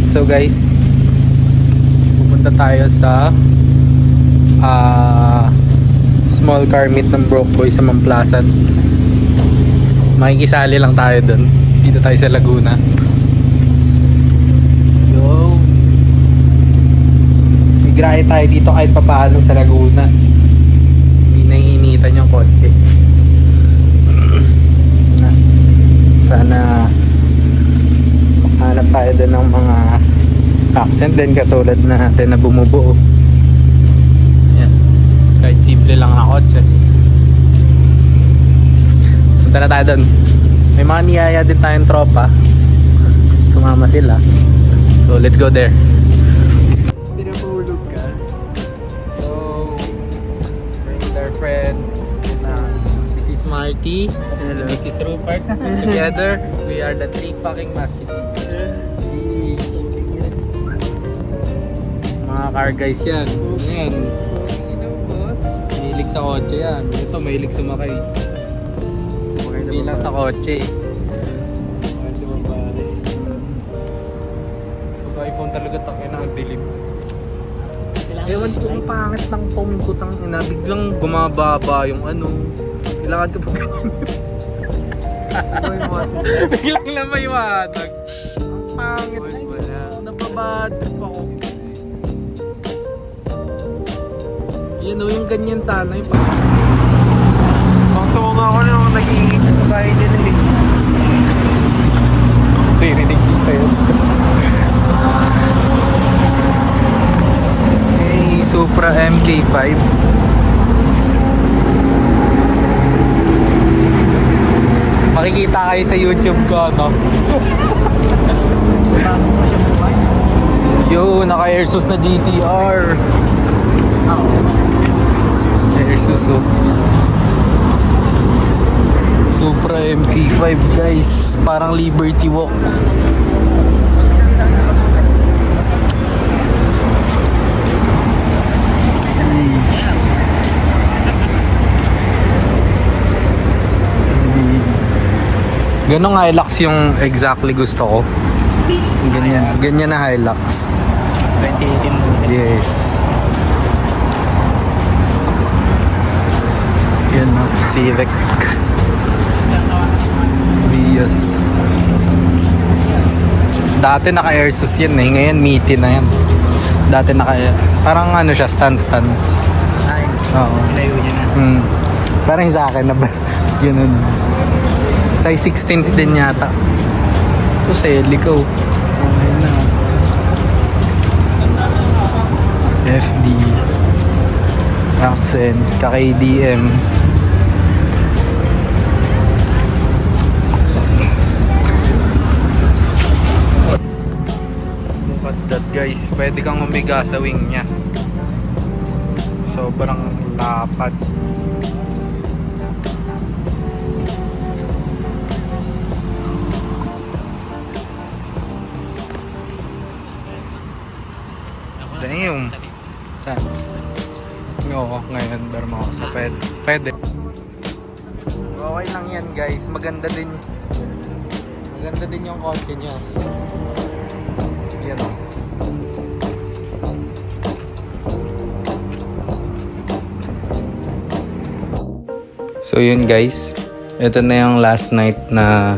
So guys, pupunta tayo sa small car meet ng Broke Boy sa Mamplasan. Makikisali lang tayo dun. Dito tayo sa Laguna. Yo, migrahe tayo dito kahit papaano sa Laguna. Hindi naiinitan yung kotse. Sana hanap tayo din ng mga accent din katulad natin na bumubuo. Yan. Kahit simple lang na kotse. Punta na tayo doon. May mga niyaya din tayong tropa. Sumama sila. So let's go there. Pinapulog ka? Yo, with our friends. This is Marty. Hello. This is Rupert. Together, we are the three fucking musketeers. Mga car guys yan. Yan. Mahilig sa kotse yan. Ito, mahilig sumakay. Sumakay na Hindi lang sa kotse. Sumakay sa babae. Pag iPhone talaga takin ang dilim. Ewan ko ang pangit ng phone ko tang ina. Biglang gumababa yung ano. Kailangan ko pa ganyan. Ito yung mga sila. Biglang lang may watag. Ang pangit. Wala. Nababad trip ako. Yan o, yung ganyan sana yung pag... Tumunga ako nung nag-iingit sa bahay nila eh. Ririnig dito yun. Hey, Supra MK5. Makikita kayo sa YouTube ko, no? Yo, naka-Airsus na GTR. Airsus, oh. Supra MK5, guys. Parang Liberty Walk. Ganong Hilux yung exactly gusto ko. Ganyan na Hilux. 2018 Yes. Yan na, Civic. Vios. Dati naka-Airsus yan eh. Ngayon meaty na yan. Dati parang ano siya, stance. Ay, Oo. ilayo niya na. Parang sa akin na ba? Ganun. Size 16 din yata. Ito sa Helico. Okay na. FD. Accent. KDM. Look at that guys. Pwede kang umiga sa wing niya. Sobrang lapad. Damn. Saan? Oo, ngayon Bermosa. Pwede. Okay lang yan guys. Maganda din yung kotse nyo. Yan o. So yun guys. Ito na yung last night na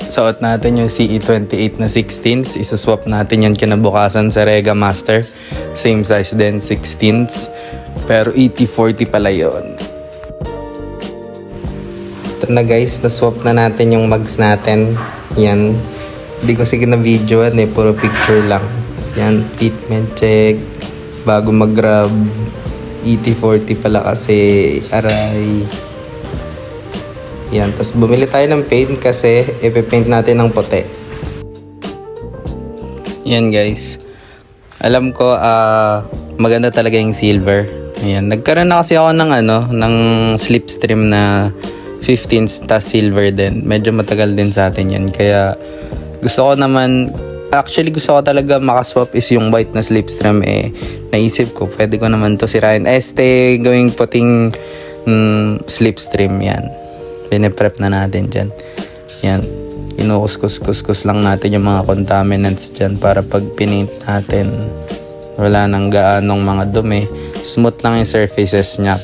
suot natin yung CE28 na 16s. Isaswap natin yan kinabukasan sa Rega Master. Same size din, 16s. Pero 80-40 pala yun. Ito na guys, naswap na natin yung mags natin. Yan. Hindi ko sige na videoan eh, puro picture lang. Yan, treatment check. Bago mag-grab. 80-40 pala kasi aray. Yan, tapos bumili tayo ng paint kasi ipipaint natin ng puti. Yan guys. Alam ko maganda talaga yung silver. Ayan, nagkaroon na kasi ako ng slipstream na 15s tas silver din. Medyo matagal din sa atin yan. Kaya gusto ko talaga makaswap is yung white na slipstream eh. Naisip ko, pwede ko naman to sirain. Gawing puting slipstream yan. Pine-prep na natin dyan. Yan. Inukuskus-kuskus lang natin yung mga contaminants dyan para pag pinaint natin, wala nang gaanong mga dumi. Smooth lang yung surfaces niya.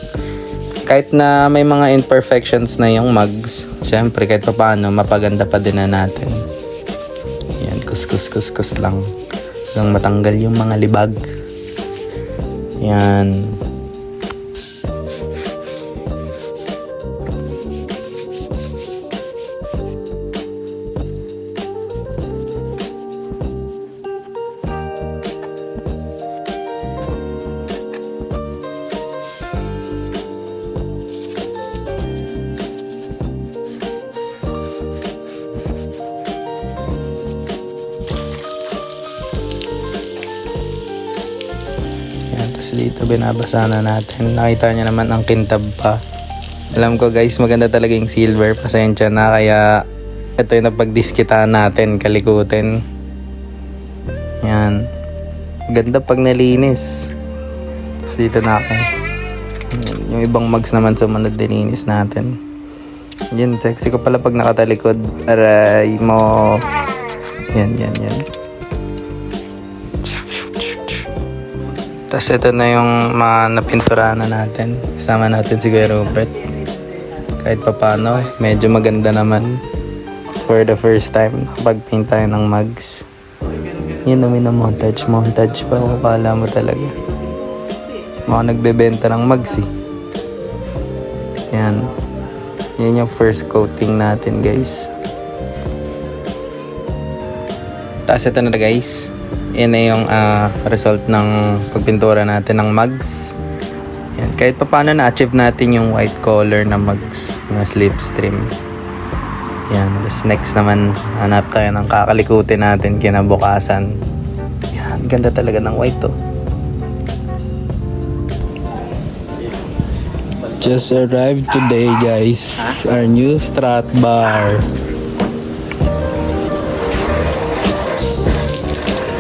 Kahit na may mga imperfections na yung mugs, syempre kahit pa paano, mapaganda pa din na natin. Yan, kuskus lang. Hanggang matanggal yung mga libag. Yan. Tapos dito binabasa na natin. Nakita niyo naman ang kintab pa. Alam ko guys, maganda talaga yung silver. Pasensya na, kaya ito yung napagdiskitaan natin, kalikutin. Yan. Ganda pag nalinis. Tapos dito na ako. Yung ibang mugs naman sumunod dininis natin. Yan, sexy ko pala pag nakatalikod. Aray mo. Yan. Tapos ito na yung mga napinturahan na natin. Kasama natin si Kuya Rupert. Kahit pa paano, medyo maganda naman. For the first time, nakapag-paint tayo ng mugs. Yun namin na montage pa. Kala mo talaga. Mga nagbebenta ng mugs eh. Yan. Yan yung first coating natin guys. Tapos ito na guys. Yan na yung result ng pagpintura natin ng mugs. Yan. Kahit pa paano na-achieve natin yung white color na mugs na slipstream. Yan. Tapos next naman, hanap tayo ng kakalikutin natin kinabukasan. Yan. Ganda talaga ng white to. Just arrived today guys. Our new Strat bar.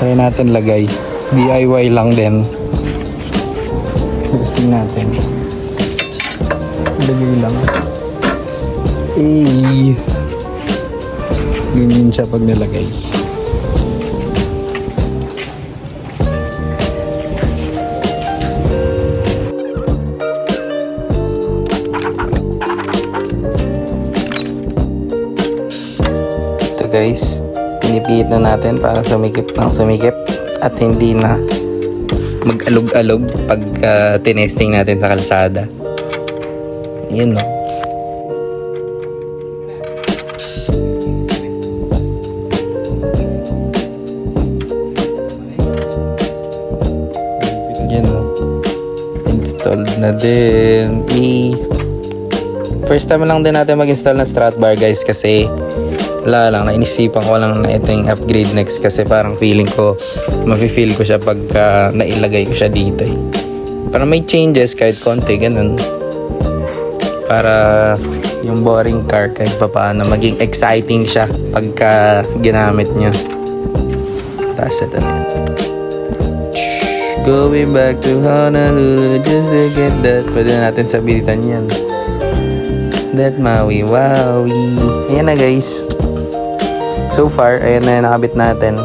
Try natin lagay. DIY lang din. Testing natin. Lagay lang. Ganyan siya pag nilagay. Ito guys. Pinipihit na natin para sumikip ng sumikip at hindi na mag-alog-alog pag tinesting natin sa kalsada. Yun no. Yun no. Installed na din. First time lang din natin mag-install ng Strat bar guys kasi wala lang, nainisipan ko lang na ito yung upgrade next kasi parang feeling ko mafe-feel ko siya pag nailagay ko siya dito eh. Parang may changes kahit konti, ganun. Para yung boring car kahit pa paano maging exciting siya pagka ginamit niya. Tapos ito na yan. Going back to Honolulu just to get that. Pwede natin sabitan yan. That Maui Wowie. Ayan na guys. So far, ayan na yung nakabit natin.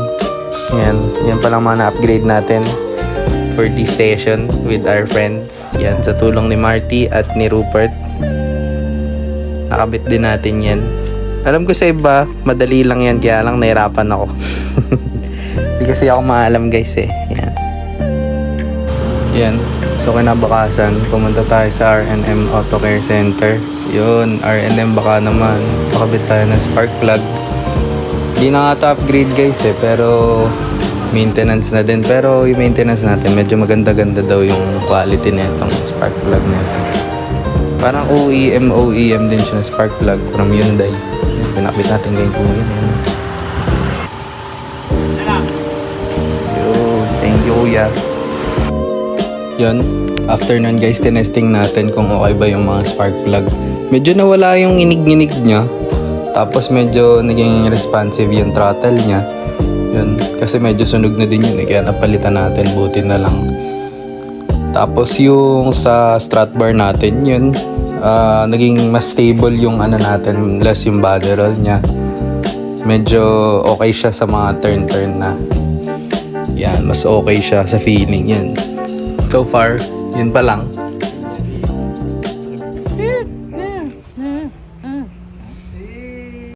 Yan pa lang mga na-upgrade natin for this session with our friends. Yan, sa tulong ni Marty at ni Rupert. Nakabit din natin yan. Alam ko sa iba, madali lang yan, kaya lang nahirapan ako. Hindi kasi ako maalam guys eh. Yan. So kinabukasan, pumunta tayo sa R&M Auto Care Center. Yun, R&M baka naman. Pakabit tayo ng spark plug. Hindi na nga upgrade guys eh, pero maintenance na din. Pero yung maintenance natin, medyo maganda-ganda daw yung quality nitong spark plug natin. Parang OEM din siya na spark plug from Hyundai. Pinakabit natin kay Kuya. Yo, thank you Kuya. Yun, after nun guys, tinesting natin kung okay ba yung mga spark plug. Medyo nawala yung inig-inig niya. Tapos medyo naging responsive yung throttle niya. Yun, kasi medyo sunog na din yun. Kaya napalitan natin, buti na lang. Tapos yung sa strut bar natin, yun, naging mas stable yung ano natin, less yung body roll niya. medyo okay siya sa mga turn-turn na. Yan, mas okay siya sa feeling yan. So far, yun pa lang.